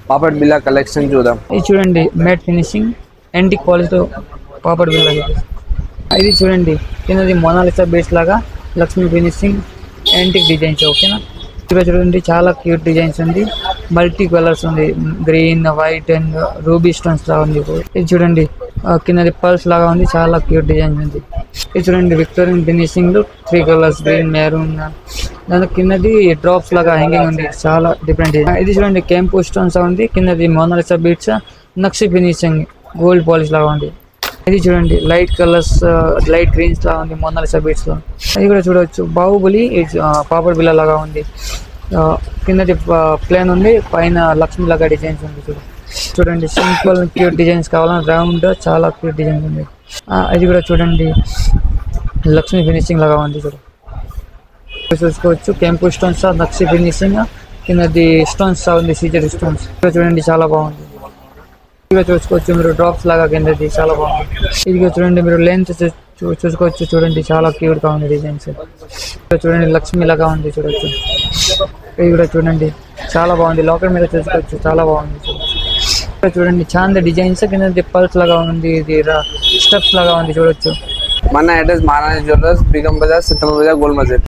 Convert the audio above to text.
పాపడ్ బిల్లా collection చూద్దాం. ఇది చూడండి మ్యాట్ ఫినిషింగ్ యాంటిక్ క్వాలిటీతో పాపడ్ బిల్లా. ఇది చూడండి కిందది మొనాలిసా బేస్ లాగా లక్ష్మీ ఫినిషింగ్ యాంటిక్ డిజైన్స్. ఓకేనా, ఇక్కడ చూడండి చాలా క్యూట్ డిజైన్స్ ఉంది. మల్టీ కలర్స్ ఉంది, green, white and ruby stones లాగా ఉంది. ఇది చూడండి కిందది పల్స్ లాగా ఉంది, చాలా క్యూట్ డిజైన్స్ ఉంది. ఇది చూడండి విక్టోరియన్ ఫినిషింగ్ లో 3 కలర్స్ గ్రీన్, మెరూన్. దాని కిందది డ్రాప్స్ లాగా హ్యాంగింగ్ ఉంది, చాలా డిఫరెంట్ డిజైన్. ఇది చూడండి కెంపు స్టోన్స్ ఉంది, కిందది మొనాలిసా బీట్స్ నక్షి ఫినిషింగ్ గోల్డ్ పాలిష్ లాగా ఉంది. ఇది చూడండి లైట్ కలర్స్, లైట్ గ్రీన్స్ లాగా ఉంది మొనాలిసా బీట్స్ లో. అది కూడా చూడవచ్చు బాహుబలి పాపడ్ బిల్ల లాగా ఉంది. కిందది ప్లేన్ ఉంది, పైన లక్ష్మి లాగా డిజైన్స్ ఉంది. చూడండి సింపుల్ క్యూట్ డిజైన్స్ కావాలని రౌండ్ చాలా క్యూట్ డిజైన్స్ ఉంది. అది కూడా చూడండి లక్ష్మి ఫినిషింగ్ లాగా ఉంది. చూసుకోవచ్చు కెంపు స్టోన్స్, నక్షి ఫినిషింగ్, కిందది స్టోన్స్ ఉంది, సీజర్ స్టోన్స్. ఇక్కడ చూడండి చాలా బాగుంది. ఇదిగా చూసుకోవచ్చు మీరు డ్రాప్స్ లాగా కిందది చాలా బాగుంది. ఇదిగా చూడండి మీరు లెంత్ చూసుకోవచ్చు, చూడండి చాలా క్యూట్ గా ఉంది డిజైన్స్. ఇక్కడ చూడండి లక్ష్మి లాగా ఉంది చూడొచ్చు. ఇది కూడా చూడండి చాలా బాగుంది, లాకెట్ మీద చూసుకోవచ్చు చాలా బాగుంది. ఇక్కడ చూడండి చాంద డిజైన్స్, కింద పల్స్ లాగా ఉంది, ఇది స్టెప్స్ లాగా ఉంది చూడొచ్చు. మన అడ్రస్ మహారాణి జ్యువెలర్స్, బీగం బజార్, సిత్తమ్మ బజార్, గోల్ మజీద్.